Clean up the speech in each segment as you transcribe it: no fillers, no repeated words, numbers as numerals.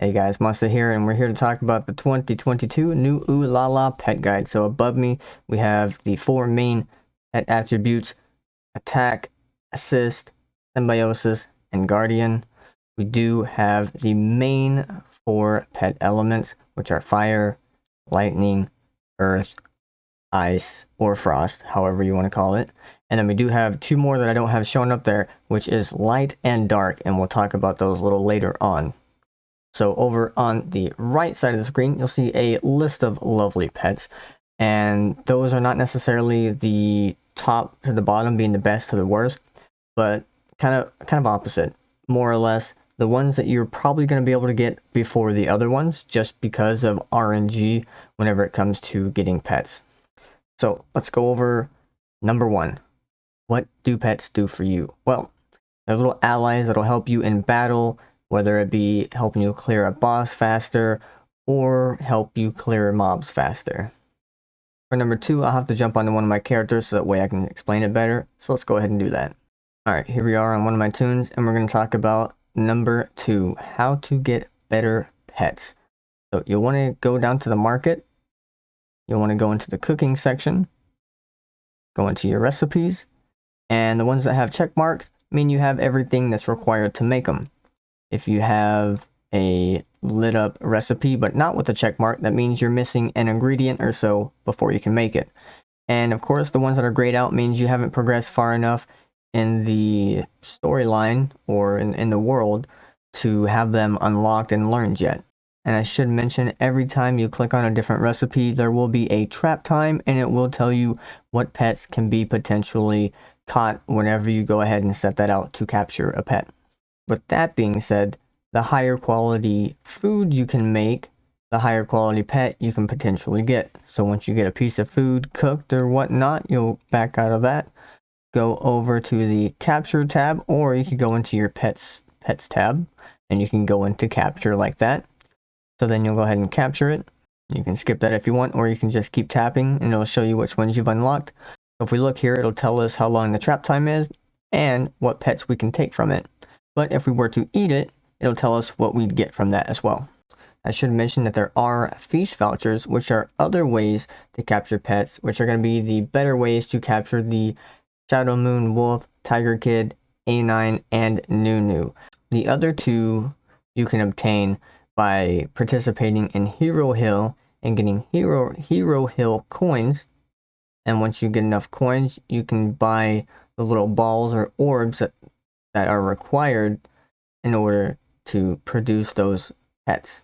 Hey guys, Monster here, and we're here to talk about the 2022 new Ulala Pet Guide. So above me, we have the 4 main pet attributes: Attack, Assist, Symbiosis, and Guardian. We do have the main 4 pet elements, which are Fire, Lightning, Earth, Ice, or Frost, however you want to call it. And then we do have 2 more that I don't have shown up there, which is Light and Dark, and we'll talk about those a little later on. So over on the right side of the screen, you'll see a list of lovely pets, and those are not necessarily the top to the bottom being the best to the worst, but kind of opposite. More or less, the ones that you're probably going to be able to get before the other ones, just because of RNG whenever it comes to getting pets. So let's go over number 1. What do pets do for you? Well, they're little allies that'll help you in battle, whether it be helping you clear a boss faster or help you clear mobs faster. For number 2, I'll have to jump onto one of my characters so that way I can explain it better. So let's go ahead and do that. Alright, here we are on one of my tunes, and we're going to talk about number 2, how to get better pets. So you'll want to go down to the market, you'll want to go into the cooking section, go into your recipes, and the ones that have check marks mean you have everything that's required to make them. If you have a lit up recipe but not with a check mark, that means you're missing an ingredient or so before you can make it. And of course, the ones that are grayed out means you haven't progressed far enough in the storyline or in the world to have them unlocked and learned yet. And I should mention, every time you click on a different recipe, there will be a trap time, and it will tell you what pets can be potentially caught whenever you go ahead and set that out to capture a pet. With that being said, the higher quality food you can make, the higher quality pet you can potentially get. So once you get a piece of food cooked or whatnot, you'll back out of that, go over to the capture tab, or you can go into your pets tab and you can go into capture like that. So then you'll go ahead and capture it. You can skip that if you want, or you can just keep tapping and it'll show you which ones you've unlocked. So if we look here, it'll tell us how long the trap time is and what pets we can take from it. But if we were to eat it, it'll tell us what we'd get from that as well. I should mention that there are feast vouchers, which are other ways to capture pets, which are going to be the better ways to capture the Shadowmoon wolf, TigerKid, A9, and Nunu. The other 2 you can obtain by participating in Hero Hill and getting Hero Hill coins. And once you get enough coins, you can buy the little balls or orbs that are required in order to produce those pets.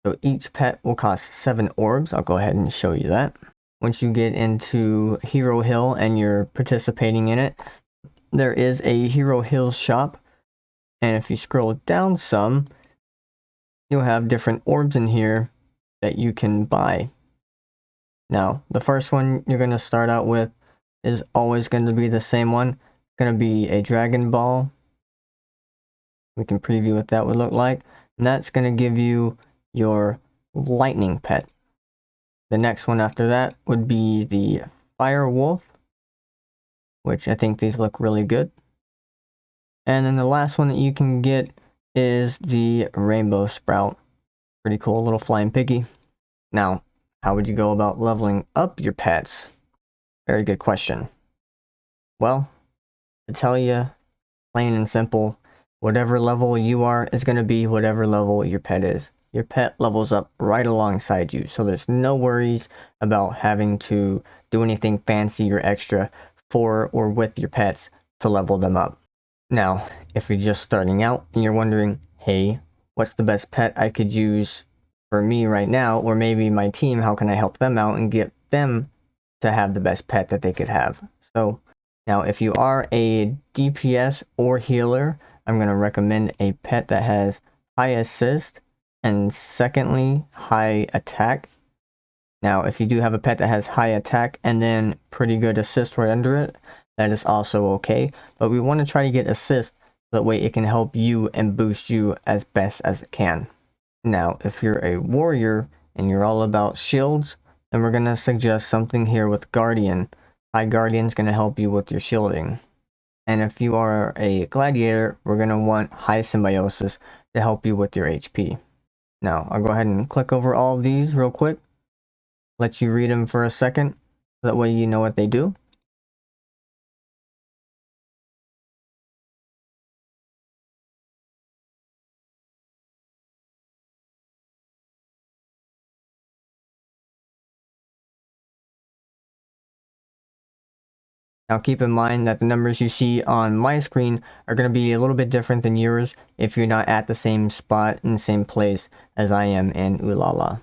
So each pet will cost 7 orbs. I'll go ahead and show you that. Once you get into Hero Hill and you're participating in it, there is a Hero Hill shop. And if you scroll down some, you'll have different orbs in here that you can buy. Now, the first one you're going to start out with is always going to be the same one. Going to be a Dragon Ball. We can preview what that would look like, and that's going to give you your lightning pet. The next one after that would be the Fire Wolf, which I think these look really good. And then the last one that you can get is the Rainbow Sprout. Pretty cool little flying piggy. Now, how would you go about leveling up your pets? Very good question. Well, to tell you, plain and simple, whatever level you are is going to be whatever level your pet is. Your pet levels up right alongside you, so there's no worries about having to do anything fancy or extra for or with your pets to level them up. Now, if you're just starting out and you're wondering, hey, what's the best pet I could use for me right now, or maybe my team, how can I help them out and get them to have the best pet that they could have? So now, if you are a DPS or healer, I'm going to recommend a pet that has high assist and secondly, high attack. Now, if you do have a pet that has high attack and then pretty good assist right under it, that is also okay. But we want to try to get assist so that way it can help you and boost you as best as it can. Now, if you're a warrior and you're all about shields, then we're going to suggest something here with Guardian. High Guardian's going to help you with your shielding. And if you are a Gladiator, we're going to want High Symbiosis to help you with your HP. Now, I'll go ahead and click over all of these real quick. Let you read them for a second. That way you know what they do. Now keep in mind that the numbers you see on my screen are going to be a little bit different than yours if you're not at the same spot in the same place as I am in Ulala.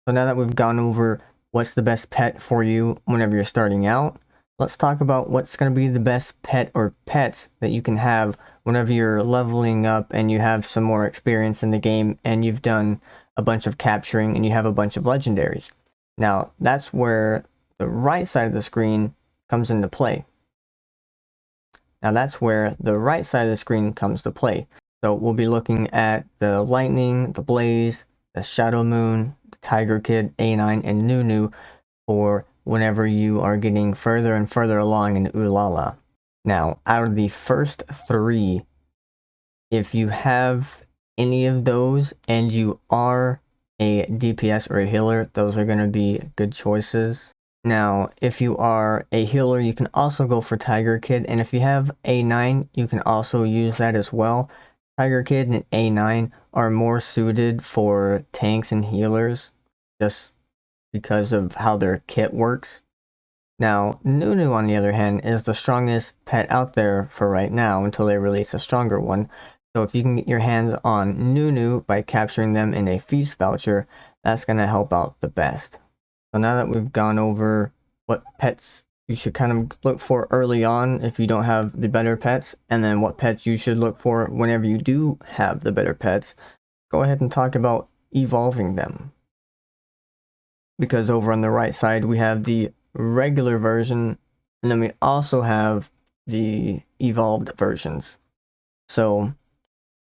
So now that we've gone over what's the best pet for you whenever you're starting out, let's talk about what's going to be the best pet or pets that you can have whenever you're leveling up and you have some more experience in the game and you've done a bunch of capturing and you have a bunch of legendaries. Now that's where the right side of the screen comes into play. Now that's where the right side of the screen comes to play. So we'll be looking at the Lightning, the Blaze, the Shadowmoon, the TigerKid, A9, and Nunu for whenever you are getting further and further along in Ulala. Now, out of the first three, if you have any of those and you are a DPS or a healer, those are going to be good choices. Now, if you are a healer, you can also go for TigerKid, and if you have A9, you can also use that as well. TigerKid and A9 are more suited for tanks and healers, just because of how their kit works. Now, Nunu, on the other hand, is the strongest pet out there for right now until they release a stronger one. So if you can get your hands on Nunu by capturing them in a feast voucher, that's going to help out the best. So now that we've gone over what pets you should kind of look for early on if you don't have the better pets, and then what pets you should look for whenever you do have the better pets, go ahead and talk about evolving them. Because over on the right side, we have the regular version, and then we also have the evolved versions. So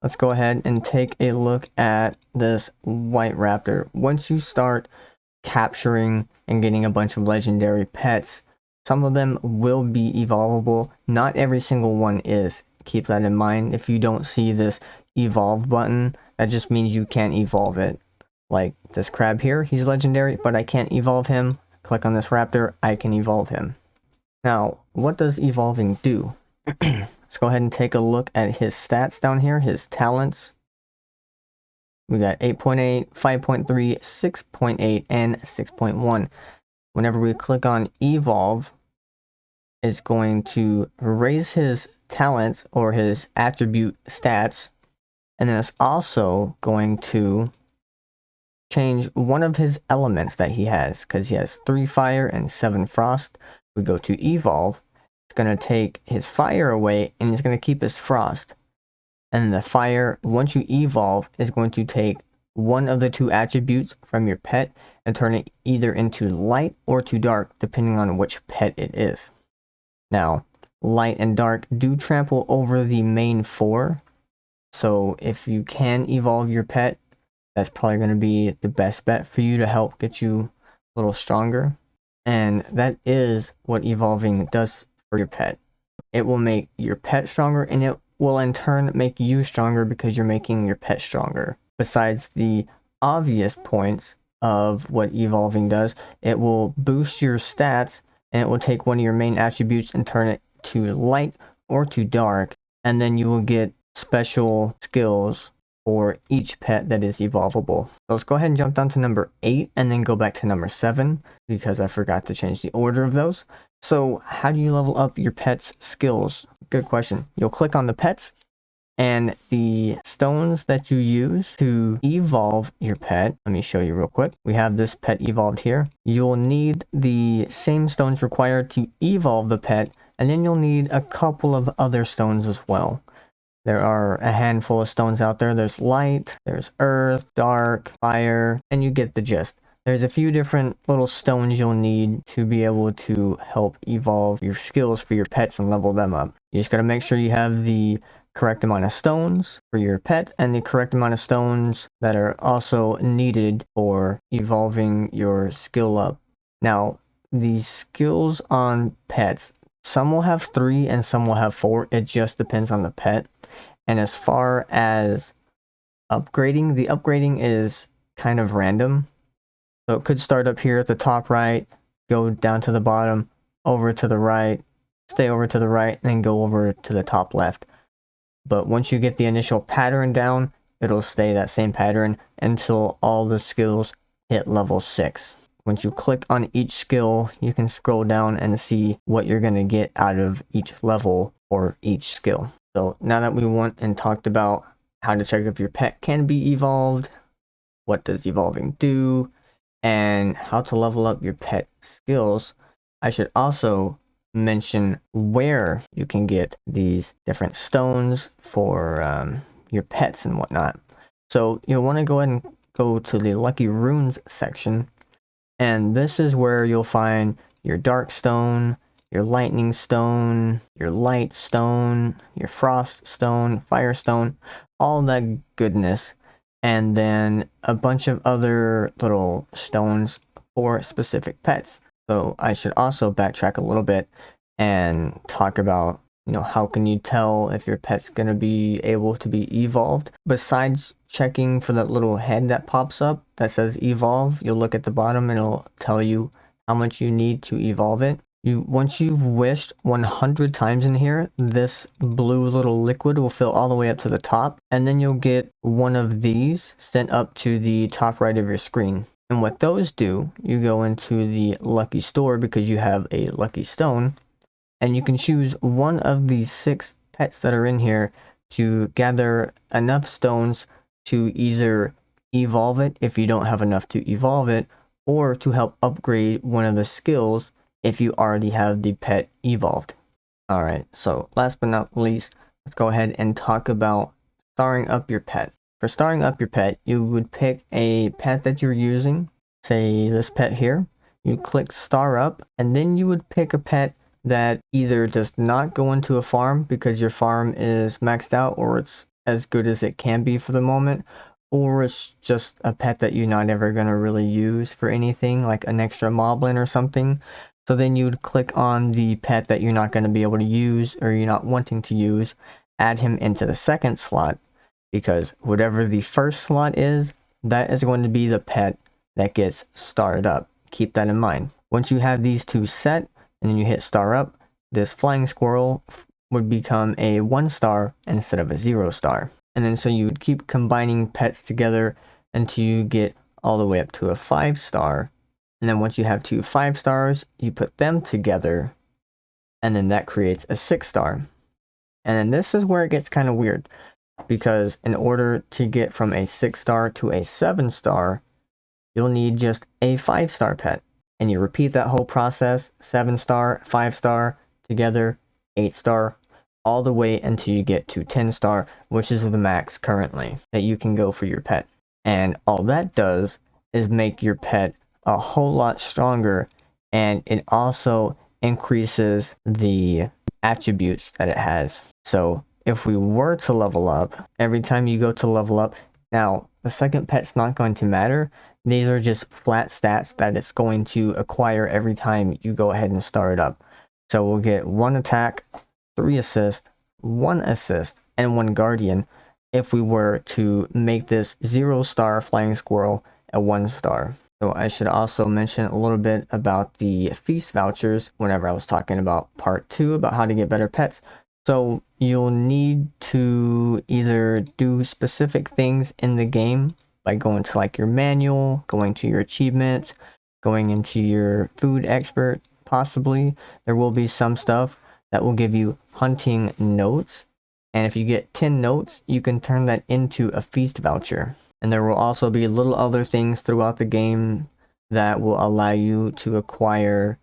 let's go ahead and take a look at this white raptor. Once you start capturing and getting a bunch of legendary pets, some of them will be evolvable. Not every single one is. Keep that in mind. If you don't see this evolve button, that just means you can't evolve it. Like this crab here, he's legendary, but I can't evolve him. Click on this raptor, I can evolve him. Now, what does evolving do? Let's go ahead and take a look at his stats down here, his talents. We got 8.8, 5.3, 6.8, and 6.1. Whenever we click on evolve, it's going to raise his talents or his attribute stats, and then it's also going to change one of his elements that he has, because he has 3 fire and 7 frost. We go to evolve, it's going to take his fire away and it's going to keep his frost. And the fire, once you evolve, is going to take one of the 2 attributes from your pet and turn it either into light or to dark, depending on which pet it is. Now, light and dark do trample over the main 4. So if you can evolve your pet, that's probably going to be the best bet for you to help get you a little stronger. And that is what evolving does for your pet. It will make your pet stronger, and it will in turn make you stronger because you're making your pet stronger. Besides the obvious points of what evolving does, it will boost your stats, and it will take one of your main attributes and turn it to light or to dark, and then you will get special skills for each pet that is evolvable. So let's go ahead and jump down to number 8 and then go back to number 7 because I forgot to change the order of those. So how do you level up your pet's skills? Good question. You'll click on the pets, and the stones that you use to evolve your pet, let me show you real quick. We have this pet evolved here. You'll need the same stones required to evolve the pet, and then you'll need a couple of other stones as well. There are a handful of stones out there. There's light, there's earth, dark, fire, and you get the gist. There's a few different little stones you'll need to be able to help evolve your skills for your pets and level them up. You just got to make sure you have the correct amount of stones for your pet and the correct amount of stones that are also needed for evolving your skill up. Now, the skills on pets, some will have 3 and some will have 4. It just depends on the pet. And as far as Upgrading. The upgrading is kind of random. So it could start up here at the top right, go down to the bottom, over to the right, stay over to the right, and then go over to the top left. But once you get the initial pattern down, it'll stay that same pattern until all the skills hit level 6. Once you click on each skill, you can scroll down and see what you're going to get out of each level or each skill. So now that we went and talked about how to check if your pet can be evolved, what does evolving do, and how to level up your pet skills, I should also mention where you can get these different stones for your pets and whatnot. So you'll want to go ahead and go to the Lucky Runes section, and this is where you'll find your Dark Stone, your Lightning Stone, your Light Stone, your Frost Stone, Fire Stone, all that goodness, and then a bunch of other little stones for specific pets. So I should also backtrack a little bit and talk about, how can you tell if your pet's going to be able to be evolved? Besides checking for that little head that pops up that says evolve, you'll look at the bottom and it'll tell you how much you need to evolve it. Once you've wished 100 times in here, this blue little liquid will fill all the way up to the top, and then you'll get one of these sent up to the top right of your screen. And what those do, you go into the lucky store because you have a lucky stone, and you can choose one of these 6 pets that are in here to gather enough stones to either evolve it if you don't have enough to evolve it, or to help upgrade one of the skills if you already have the pet evolved. Alright, so last but not least, let's go ahead and talk about starring up your pet. For starring up your pet, you would pick a pet that you're using, say this pet here. You click star up, and then you would pick a pet that either does not go into a farm because your farm is maxed out or it's as good as it can be for the moment, or it's just a pet that you're not ever going to really use for anything, like an extra moblin or something. So then you'd click on the pet that you're not going to be able to use or you're not wanting to use, add him into the second slot, because whatever the first slot is, that is going to be the pet that gets starred up. Keep that in mind. Once you have these two set and then you hit star up, this flying squirrel would become a 1-star instead of a 0-star. And then so you would keep combining pets together until you get all the way up to a 5-star. And then once you have 2 5-stars, you put them together, and then that creates a 6-star. And then this is where it gets kind of weird, because in order to get from a 6-star to a 7-star, you'll need just a 5-star pet. And you repeat that whole process, 7-star, 5-star, together, 8-star, all the way until you get to 10-star, which is the max currently that you can go for your pet. And all that does is make your pet a whole lot stronger, and it also increases the attributes that it has. So if we were to level up, every time you go to level up, now the second pet's not going to matter. These are just flat stats that it's going to acquire every time you go ahead and start it up. So we'll get 1 attack, 3 assist, 1 assist, and 1 guardian if we were to make this 0-star flying squirrel a 1-star. So I should also mention a little bit about the feast vouchers whenever I was talking about part 2 about how to get better pets. So you'll need to either do specific things in the game by going to like your manual, going to your achievements, going into your food expert, possibly. There will be some stuff that will give you hunting notes. And if you get 10 notes, you can turn that into a feast voucher. And there will also be little other things throughout the game that will allow you to acquire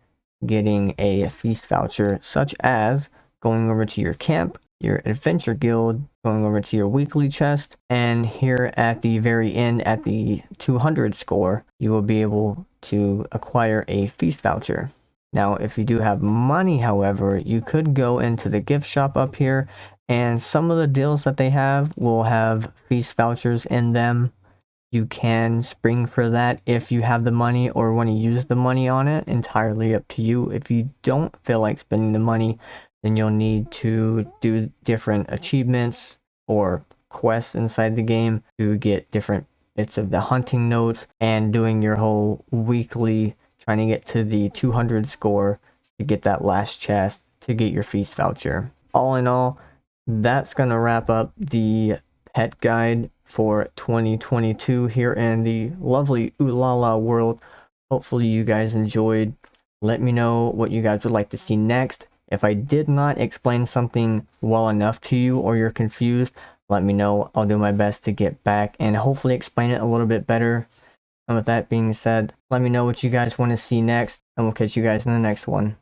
getting a feast voucher, such as going over to your camp, your adventure guild, going over to your weekly chest, and here at the very end at the 200 score, you will be able to acquire a feast voucher. Now, if you do have money, however, you could go into the gift shop up here, and some of the deals that they have will have feast vouchers in them. You can spring for that if you have the money or want to use the money on it. Entirely up to you. If you don't feel like spending the money, then you'll need to do different achievements or quests inside the game to get different bits of the hunting notes, and doing your whole weekly trying to get to the 200 score to get that last chest to get your feast voucher. All in all, that's gonna wrap up the pet guide for 2022 here in the lovely Ulala world. Hopefully you guys enjoyed. Let me know what you guys would like to see next. If I did not explain something well enough to you or you're confused, let me know. I'll do my best to get back and hopefully explain it a little bit better. And with that being said, let me know what you guys want to see next, and we'll catch you guys in the next one.